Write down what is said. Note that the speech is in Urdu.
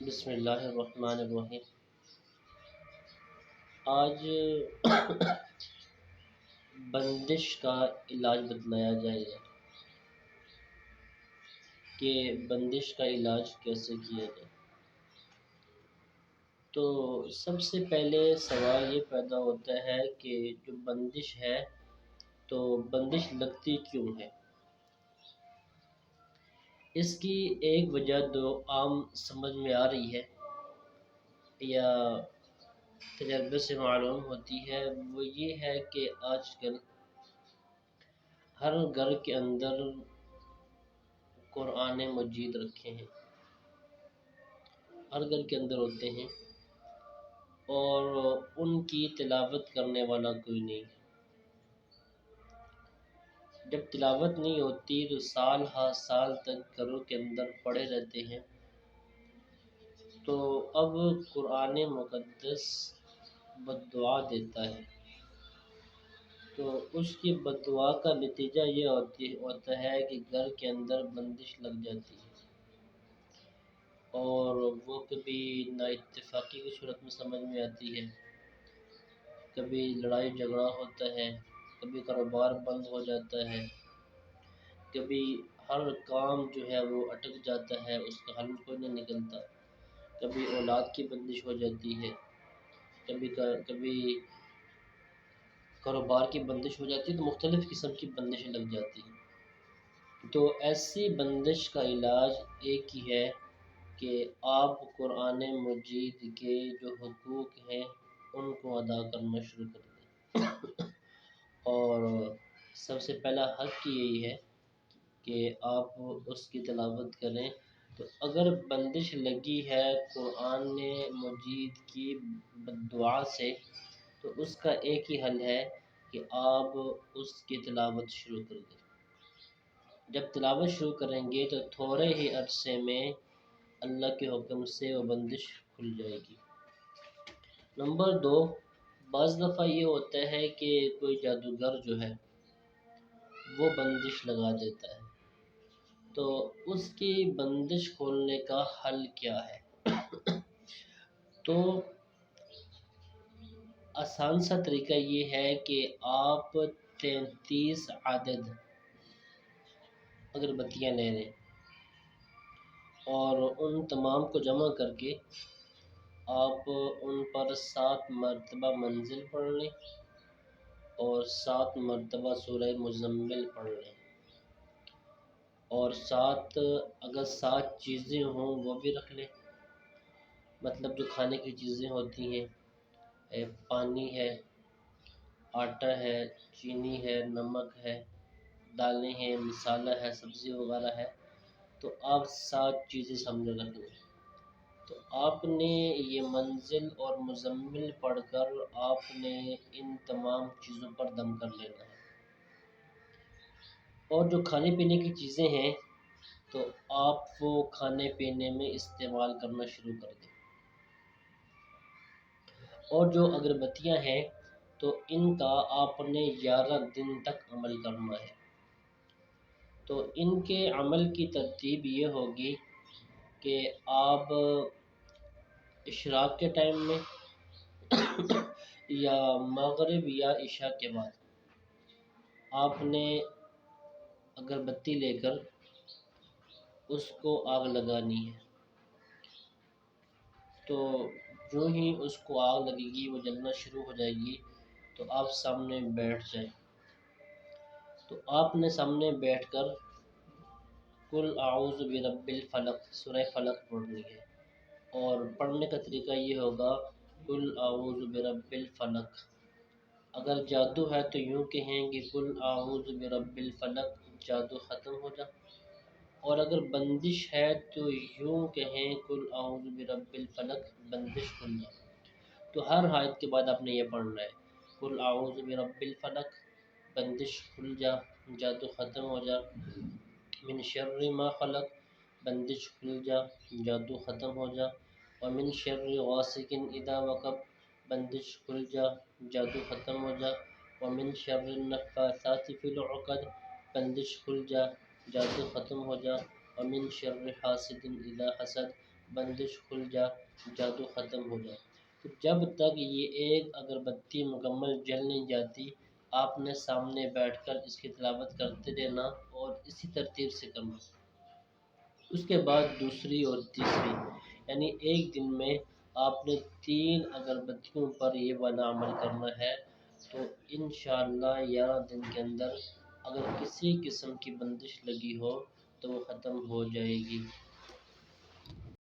بسم اللہ الرحمن الرحیم۔ آج بندش کا علاج بتلایا جائے گا کہ بندش کا علاج کیسے کیا جائے۔ تو سب سے پہلے سوال یہ پیدا ہوتا ہے کہ جو بندش ہے تو بندش لگتی کیوں ہے۔ اس کی ایک وجہ تو عام سمجھ میں آ رہی ہے یا تجربے سے معلوم ہوتی ہے، وہ یہ ہے کہ آج کل ہر گھر کے اندر قرآن مجید رکھے ہیں، ہر گھر کے اندر ہوتے ہیں اور ان کی تلاوت کرنے والا کوئی نہیں۔ جب تلاوت نہیں ہوتی تو سال ہا سال تک گھروں کے اندر پڑے رہتے ہیں، تو اب قرآن مقدس بددعا دیتا ہے، تو اس کی بددعا کا نتیجہ یہ ہوتا ہے کہ گھر کے اندر بندش لگ جاتی ہے، اور وہ کبھی نا اتفاقی کی صورت میں سمجھ میں آتی ہے، کبھی لڑائی جھگڑا ہوتا ہے، کبھی کاروبار بند ہو جاتا ہے، کبھی ہر کام جو ہے وہ اٹک جاتا ہے، اس کا حل کوئی نہیں نکلتا، کبھی اولاد کی بندش ہو جاتی ہے، کبھی کاروبار کی بندش ہو جاتی ہے، تو مختلف قسم کی بندشیں لگ جاتی ہیں۔ تو ایسی بندش کا علاج ایک ہی ہے کہ آپ قرآن مجید کے جو حقوق ہیں ان کو ادا کرنا شروع کر دیں، اور سب سے پہلا حق یہی ہے کہ آپ اس کی تلاوت کریں۔ تو اگر بندش لگی ہے قرآن مجید کی بددعا سے، تو اس کا ایک ہی حل ہے کہ آپ اس کی تلاوت شروع کر دیں۔ جب تلاوت شروع کریں گے تو تھوڑے ہی عرصے میں اللہ کے حکم سے وہ بندش کھل جائے گی۔ نمبر 2، بعض دفعہ یہ ہوتا ہے کہ کوئی جادوگر جو ہے وہ بندش لگا دیتا ہے، تو اس کی بندش کھولنے کا حل کیا ہے؟ تو آسان سا طریقہ یہ ہے کہ آپ 33 عدد اگربتیاں لے لیں اور ان تمام کو جمع کر کے آپ ان پر 7 مرتبہ منزل پڑھ لیں اور 7 مرتبہ سورہ مزمل پڑھ لیں، اور اگر 7 چیزیں ہوں وہ بھی رکھ لیں، مطلب جو کھانے کی چیزیں ہوتی ہیں، پانی ہے، آٹا ہے، چینی ہے، نمک ہے، دالیں ہیں، مسالہ ہے، سبزی وغیرہ ہے، تو آپ 7 چیزیں سمجھ رکھ لیں۔ تو آپ نے یہ منزل اور مزمل پڑھ کر آپ نے ان تمام چیزوں پر دم کر لینا ہے، اور جو کھانے پینے کی چیزیں ہیں تو آپ وہ کھانے پینے میں استعمال کرنا شروع کر دیں، اور جو اگربتیاں ہیں تو ان کا آپ نے 11 دن تک عمل کرنا ہے۔ تو ان کے عمل کی ترتیب یہ ہوگی کہ آپ اشراق کے ٹائم میں یا مغرب یا عشاء کے بعد آپ نے اگربتی لے کر اس کو آگ لگانی ہے، تو جو ہی اس کو آگ لگے گی وہ جلنا شروع ہو جائے گی، تو آپ سامنے بیٹھ جائیں۔ تو آپ نے سامنے بیٹھ کر قل اعوذ برب الفلق سورہ فلق پڑھنی ہے، اور پڑھنے کا طریقہ یہ ہوگا قل اعوذ برب الفلق۔ اگر جادو ہے تو یوں کہیں گے قل اعوذ برب الفلق، جادو ختم ہو جا، اور اگر بندش ہے تو یوں کہیں قل اعوذ برب الفلق، بندش کھل جا۔ تو ہر آیت کے بعد آپ نے یہ پڑھنا ہے قل اعوذ برب الفلق، بندش کھل جا، جادو ختم ہو جا، من شر ما خلق، بندش کھل جا، جادو ختم ہو جا، ومن شر غاسق اذا وقب، بندش کھل جا، جادو ختم ہو جا، ومن شر النفاثات فی العقد، بندش کھل جا، جادو ختم ہو جا، ومن شر حاسد اذا حسد، بندش کھل جا، جادو ختم ہو جا۔ تو جب تک یہ ایک اگربتی مکمل جل نہیں جاتی، آپ نے سامنے بیٹھ کر اس کی تلاوت کرتے رہنا اور اسی ترتیب سے کرنا۔ اس کے بعد دوسری اور تیسری، یعنی ایک دن میں آپ نے 3 اگربتیوں پر یہ والا عمل کرنا ہے، تو انشاءاللہ 11 دن کے اندر اگر کسی قسم کی بندش لگی ہو تو وہ ختم ہو جائے گی۔